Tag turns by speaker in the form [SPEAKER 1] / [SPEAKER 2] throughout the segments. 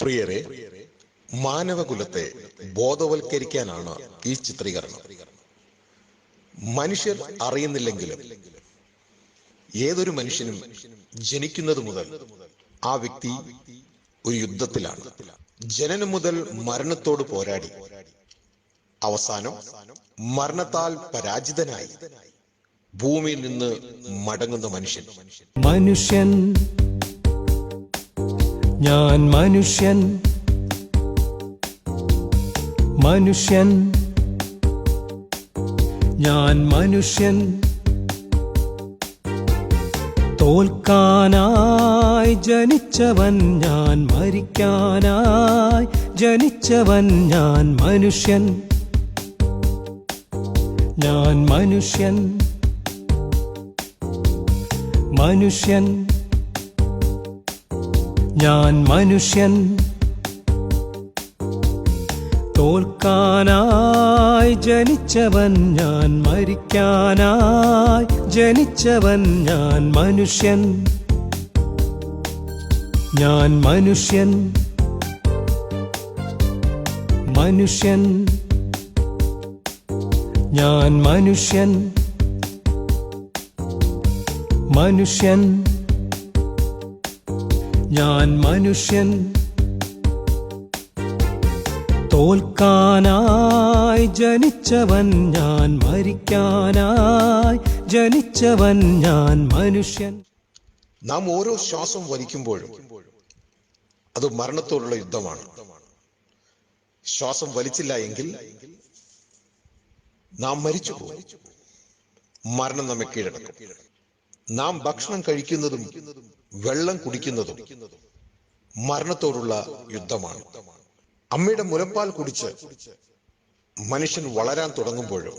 [SPEAKER 1] പ്രിയരെ, മാനവകുലത്തെ ബോധവൽക്കരിക്കാനാണ് ഈ ചിത്രീകരണം. മനുഷ്യർ അറിയുന്നില്ലെങ്കിലും ഏതൊരു മനുഷ്യനും ജനിക്കുന്നത് മുതൽ ആ വ്യക്തി ഒരു യുദ്ധത്തിലാണ്. ജനനം മുതൽ മരണത്തോട് പോരാടി അവസാനം മരണത്താൽ പരാജിതനായി ഭൂമിയിൽ നിന്ന് മടങ്ങുന്ന മനുഷ്യൻ.
[SPEAKER 2] മനുഷ്യൻ, ഞാൻ മനുഷ്യൻ, മനുഷ്യൻ, ഞാൻ മനുഷ്യൻ. തോൽക്കാനായി ജനിച്ചവൻ ഞാൻ, മരിക്കാനായി ജനിച്ചവൻ ഞാൻ. മനുഷ്യൻ, ഞാൻ മനുഷ്യൻ, മനുഷ്യൻ, ഞാൻ മനുഷ്യൻ. തോൽക്കാനായി ജനിച്ചവൻ ഞാൻ, മരിക്കാനായി ജനിച്ചവൻ ഞാൻ. മനുഷ്യൻ, ഞാൻ മനുഷ്യൻ, മനുഷ്യൻ, ഞാൻ മനുഷ്യൻ, മനുഷ്യൻ, ഞാൻ മനുഷ്യൻ. തോൽക്കാനായി ജനിച്ചവൻ ഞാൻ, മരിക്കാനായി ജനിച്ചവൻ ഞാൻ. മനുഷ്യൻ.
[SPEAKER 1] നാം ഓരോ ശ്വാസം വലിക്കുമ്പോഴും അത് മരണത്തോടുള്ള യുദ്ധമാണ്. ശ്വാസം വലിച്ചില്ല എങ്കിൽ നാം മരിച്ചു പോകും. മരണം നമ്മെ കീഴടക്കും. നാം ഭക്ഷണം കഴിക്കുന്നതും വെള്ളം കുടിക്കുന്നതും മരണത്തോടുള്ള യുദ്ധമാണ്. അമ്മയുടെ മുലപ്പാൽ കുടിച്ച് മനുഷ്യൻ വളരാൻ തുടങ്ങുമ്പോഴും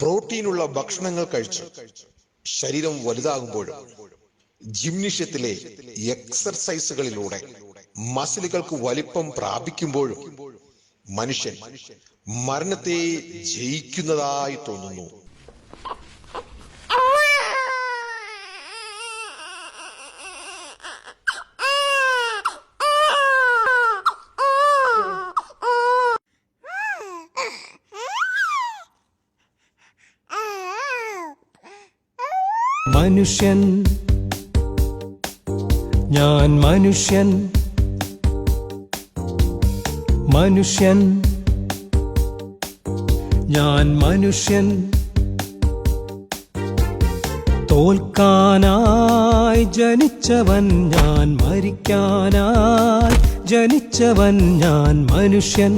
[SPEAKER 1] പ്രോട്ടീനുള്ള ഭക്ഷണങ്ങൾ കഴിച്ച് ശരീരം വലുതാകുമ്പോഴും ജിംനേഷ്യത്തിലെ എക്സർസൈസുകളിലൂടെ മസിലുകൾക്ക് വലിപ്പം പ്രാപിക്കുമ്പോഴും മനുഷ്യൻ മരണത്തെ ജയിക്കുന്നതായി തോന്നുന്നു.
[SPEAKER 2] മനുഷ്യൻ, ഞാൻ മനുഷ്യൻ, മനുഷ്യൻ, ഞാൻ മനുഷ്യൻ. തോൽക്കാനായി ജനിച്ചവൻ ഞാൻ, മരിക്കാനായി ജനിച്ചവൻ ഞാൻ. മനുഷ്യൻ,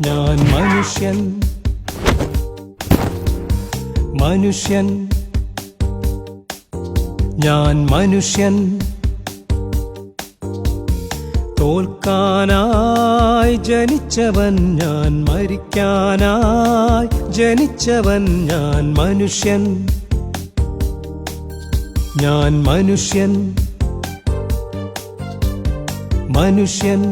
[SPEAKER 2] ഞാൻ മനുഷ്യൻ, മനുഷ്യൻ, ഞാൻ മനുഷ്യൻ. തോൽക്കാനായി ജനിച്ചവൻ ഞാൻ, മരിക്കാനായി ജനിച്ചവൻ ഞാൻ. മനുഷ്യൻ, ഞാൻ മനുഷ്യൻ, മനുഷ്യൻ.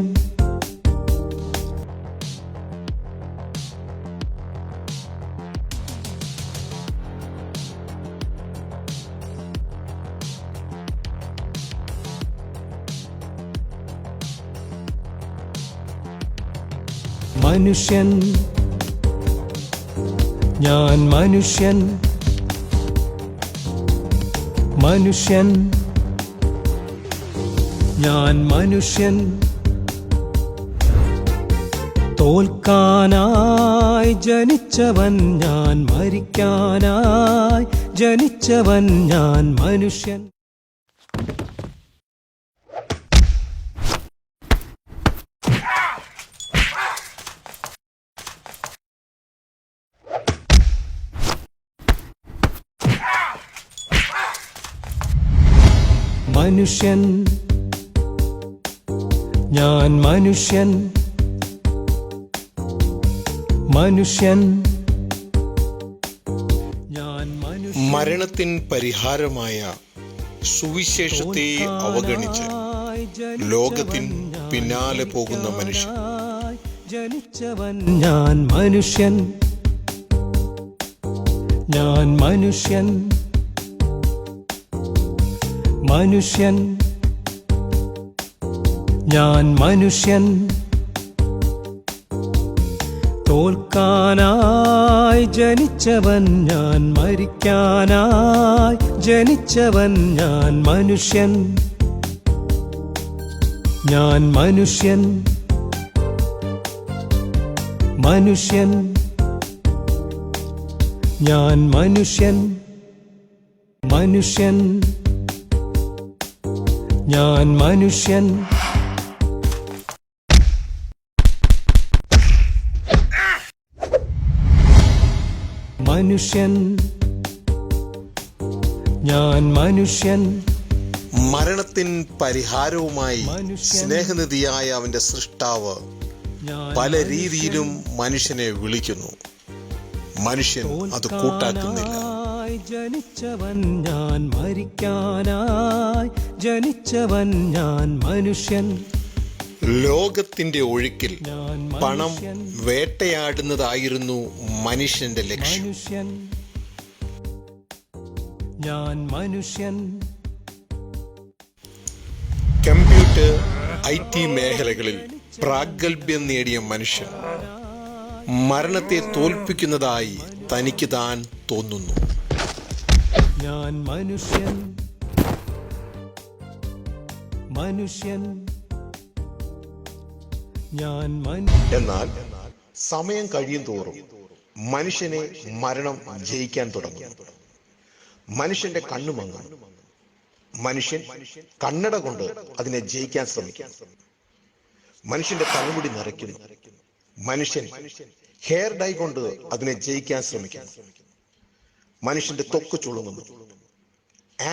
[SPEAKER 2] മനുഷ്യൻ, ഞാൻ മനുഷ്യൻ, മനുഷ്യൻ, ഞാൻ മനുഷ്യൻ. തോൽക്കാനായി ജനിച്ചവൻ ഞാൻ, മരിക്കാനായി ജനിച്ചവൻ ഞാൻ. മനുഷ്യൻ. മനുഷ്യൻ, ഞാൻ മനുഷ്യൻ, മനുഷ്യൻ, ഞാൻ മനുഷ്യൻ.
[SPEAKER 1] മരണത്തിൻ പരിഹാരമായ സുവിശേഷത്തെ അവഗണിച്ച് ലോകത്തിൻ പിന്നാലെ പോകുന്ന മനുഷ്യൻ.
[SPEAKER 2] ജനിച്ചവൻ ഞാൻ മനുഷ്യൻ, ഞാൻ മനുഷ്യൻ, മനുഷ്യൻ, ഞാൻ മനുഷ്യൻ തോൽക്കാനായി ജനിച്ചവൻ ഞാൻ മരിക്കാനായി ജനിച്ചവൻ ഞാൻ മനുഷ്യൻ ഞാൻ മനുഷ്യൻ മനുഷ്യൻ ഞാൻ മനുഷ്യൻ മനുഷ്യൻ ഞാൻ മനുഷ്യൻ മനുഷ്യൻ ഞാൻ മനുഷ്യൻ
[SPEAKER 1] മരണത്തിൻ പരിഹാരവുമായി സ്നേഹനിധിയായ അവന്റെ സൃഷ്ടാവ് പല രീതിയിലും മനുഷ്യനെ വിളിക്കുന്നു. മനുഷ്യൻ അത് കൂട്ടാക്കുന്നില്ല.
[SPEAKER 2] ജനിച്ചവൻ ഞാൻ മരിക്കാനായി ജനിച്ചവൻ ഞാൻ മനുഷ്യൻ.
[SPEAKER 1] ലോകത്തിന്റെ ഒഴുക്കിൽ പണം വേട്ടയാടുന്നതായിരുന്നു മനുഷ്യന്റെ ലക്ഷ്യം.
[SPEAKER 2] മനുഷ്യൻ ഞാൻ മനുഷ്യൻ.
[SPEAKER 1] കമ്പ്യൂട്ടർ IT മേഖലകളിൽ പ്രാഗൽഭ്യം നേടിയ മനുഷ്യൻ മരണത്തെ തോൽപ്പിക്കുന്നതായി തനിക്ക് താൻ തോന്നുന്നു.
[SPEAKER 2] ഞാൻ മനുഷ്യൻ മനുഷ്യൻ ഞാൻ
[SPEAKER 1] എന്നാൽ സമയം കഴിയും തോറും മനുഷ്യനെ മരണം ജയിക്കാൻ തുടങ്ങും. മനുഷ്യന്റെ കണ്ണു മങ്ങും. മനുഷ്യൻ കണ്ണട കൊണ്ട് അതിനെ ജയിക്കാൻ ശ്രമിക്കും. മനുഷ്യന്റെ തലമുടി നിറയ്ക്കുന്നു. മനുഷ്യൻ ഹെയർ ഡൈ കൊണ്ട് അതിനെ ജയിക്കാൻ ശ്രമിക്കുന്നു. മനുഷ്യന്റെ ത്വക്ക് ചുളുങ്ങുന്നു.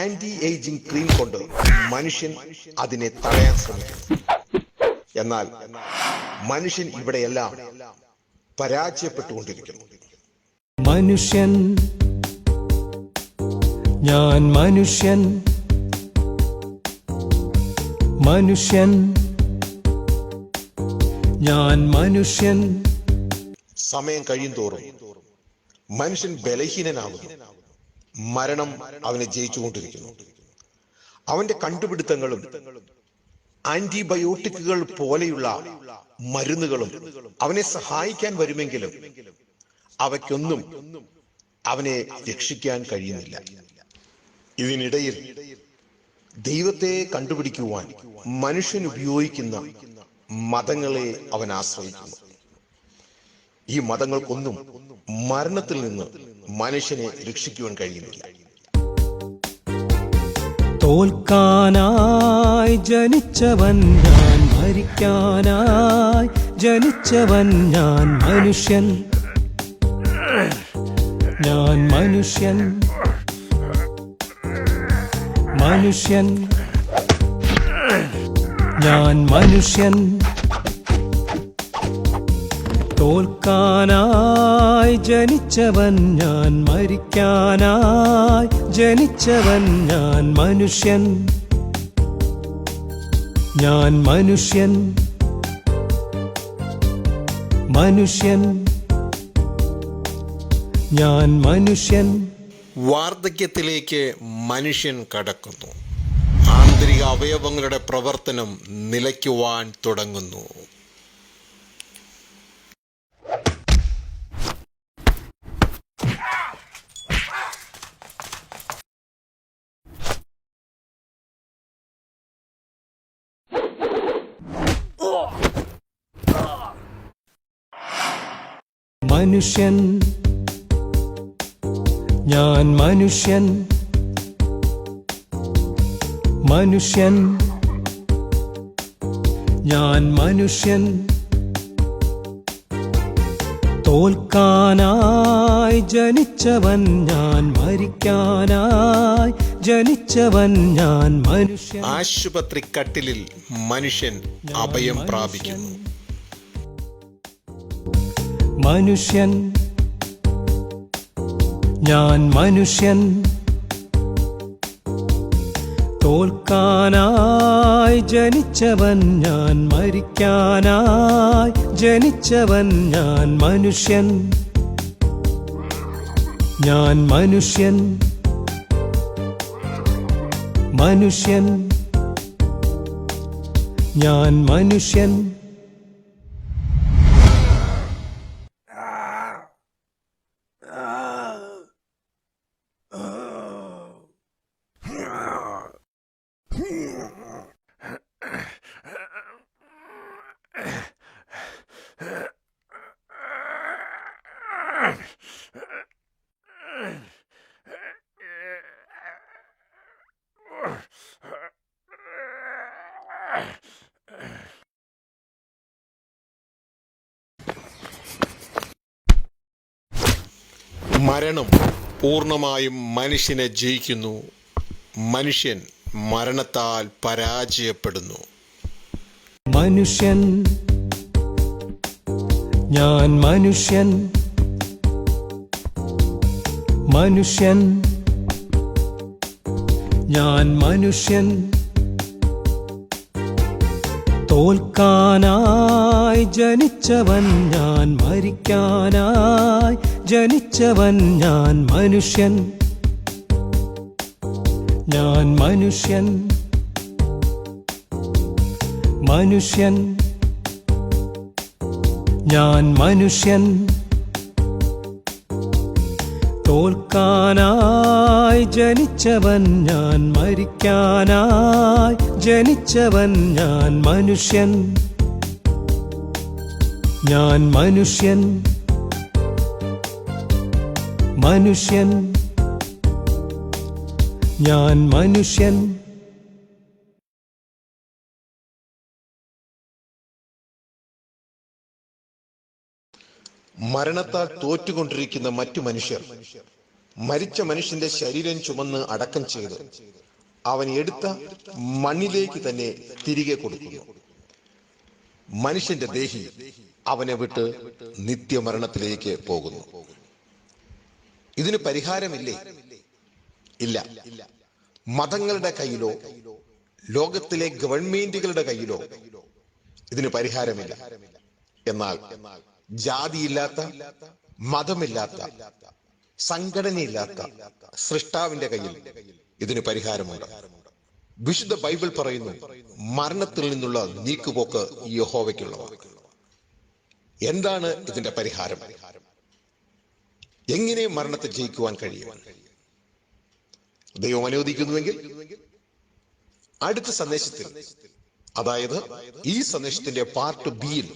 [SPEAKER 1] ആന്റി ഏജിംഗ് ക്രീം കൊണ്ട് മനുഷ്യൻ അതിനെ തടയാൻ ശ്രമിക്കുന്നു. എന്നാൽ മനുഷ്യൻ ഇവിടെയെല്ലാം പരാജയപ്പെട്ടുകൊണ്ടിരിക്കുന്നു.
[SPEAKER 2] മനുഷ്യൻ ഞാൻ മനുഷ്യൻ മനുഷ്യൻ ഞാൻ മനുഷ്യൻ.
[SPEAKER 1] സമയം കഴിയും തോറും മനുഷ്യൻ ബലഹീനനാകുന്നു. മരണം അവനെ ജയിച്ചുകൊണ്ടിരിക്കുന്നു. അവന്റെ കണ്ടുപിടുത്തങ്ങളും ആന്റിബയോട്ടിക്കുകൾ പോലെയുള്ള മരുന്നുകളും അവനെ സഹായിക്കാൻ വരുമെങ്കിലും അവയ്ക്കൊന്നും അവനെ രക്ഷിക്കാൻ കഴിയുന്നില്ല. ഇതിനിടയിൽ ദൈവത്തെ കണ്ടുപിടിക്കുവാൻ മനുഷ്യൻ ഉപയോഗിക്കുന്ന മതങ്ങളെ അവൻ ആശ്രയിക്കുന്നു. ഈ മതങ്ങൾക്കൊന്നും മരണത്തിൽ നിന്ന് മനുഷ്യനെ രക്ഷിക്കുവാൻ കഴിയുന്നില്ല.
[SPEAKER 2] തോൽക്കാനായി ജനിച്ചവൻ ഞാൻ മരിക്കാനായി ജനിച്ചവൻ ഞാൻ മനുഷ്യൻ ഞാൻ മനുഷ്യൻ മനുഷ്യൻ ഞാൻ മനുഷ്യൻ തോൽക്കാനായി ജനിച്ചവൻ ഞാൻ മരിക്കാനായി ജനിച്ചവൻ ഞാൻ മനുഷ്യൻ ഞാൻ മനുഷ്യൻ മനുഷ്യൻ ഞാൻ മനുഷ്യൻ.
[SPEAKER 1] വാർദ്ധക്യത്തിലേക്ക് മനുഷ്യൻ കടക്കുന്നു. ആന്തരിക അവയവങ്ങളുടെ പ്രവർത്തനം നിലയ്ക്കുവാൻ തുടങ്ങുന്നു.
[SPEAKER 2] മനുഷ്യൻ ഞാൻ മനുഷ്യൻ മനുഷ്യൻ ഞാൻ മനുഷ്യൻ തോൽക്കാനായി ജനിച്ചവൻ ഞാൻ മരിക്കാനായി ജനിച്ചവൻ ഞാൻ മനുഷ്യൻ.
[SPEAKER 1] ആശുപത്രി കട്ടിലിൽ മനുഷ്യൻ അഭയം പ്രാപിക്കുന്നു.
[SPEAKER 2] മനുഷ്യൻ ഞാൻ മനുഷ്യൻ തോൽക്കാനായി ജനിച്ചവൻ ഞാൻ മരിക്കാനായി ജനിച്ചവൻ ഞാൻ മനുഷ്യൻ ഞാൻ മനുഷ്യൻ മനുഷ്യൻ ഞാൻ മനുഷ്യൻ.
[SPEAKER 1] മരണം പൂർണ്ണമായും മനുഷ്യനെ ജയിക്കുന്നു. മനുഷ്യൻ മരണത്താൽ പരാജയപ്പെടുന്നു.
[SPEAKER 2] മനുഷ്യൻ, ഞാൻ മനുഷ്യൻ. മനുഷ്യൻ, ഞാൻ മനുഷ്യൻ. തോൽക്കാനായി ജനിച്ചവൻ ഞാൻ, മരിക്കാനായി ജനിച്ചവൻ ഞാൻ മനുഷ്യൻ. ഞാൻ മനുഷ്യൻ. മനുഷ്യൻ, ഞാൻ മനുഷ്യൻ. തോൽക്കാനായി ജനിച്ചവൻ ഞാൻ, മരിക്കാനായി ജനിച്ചവൻ ഞാൻ മനുഷ്യൻ. ഞാൻ മനുഷ്യൻ. മനുഷ്യൻ, ഞാൻ മനുഷ്യൻ.
[SPEAKER 1] മരണത്താൽ തോറ്റുകൊണ്ടിരിക്കുന്ന മറ്റു മനുഷ്യർ മരിച്ച മനുഷ്യന്റെ ശരീരം ചുമന്ന് അടക്കം ചെയ്ത് അവൻ എടുത്ത മണ്ണിലേക്ക് തന്നെ തിരികെ കൊടുക്കുന്നു. മനുഷ്യന്റെ ദേഹി അവനെ വിട്ട് നിത്യമരണത്തിലേക്ക് പോകുന്നു. ഇതിന് പരിഹാരമില്ലേ? ഇല്ല. മതങ്ങളുടെ കയ്യിലോ ലോകത്തിലെ ഗവൺമെന്റുകളുടെ കയ്യിലോ ഇതിന് പരിഹാരമില്ല. എന്നാൽ ജാതിയില്ലാത്ത, മതമില്ലാത്ത, സംഘടനയില്ലാത്ത സൃഷ്ടാവിന്റെ കയ്യിൽ ഇതിന് പരിഹാരമുണ്ട്. വിശുദ്ധ ബൈബിൾ പറയുന്നു, മരണത്തിൽ നിന്നുള്ള നീക്കുപോക്ക് യഹോവയ്ക്കുള്ളതാണ്. എന്താണ് ഇതിന്റെ പരിഹാരം? എങ്ങനെ മരണത്തെ ജയിക്കുവാൻ കഴിയും? ദൈവം അനുവദിക്കുന്നുവെങ്കിൽ അടുത്ത സന്ദേശത്തിൽ, അതായത് ഈ സന്ദേശത്തിന്റെ പാർട്ട് ബിയിൽ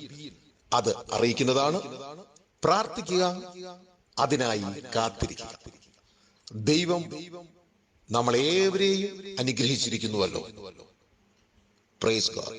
[SPEAKER 1] അത് അറിയിക്കുന്നതാണ്. പ്രാർത്ഥിക്കുക, അതിനായി കാത്തിരിക്കുക. ദൈവം നമ്മളേവരെയും അനുഗ്രഹിച്ചിരിക്കുന്നുവല്ലോ. Praise God.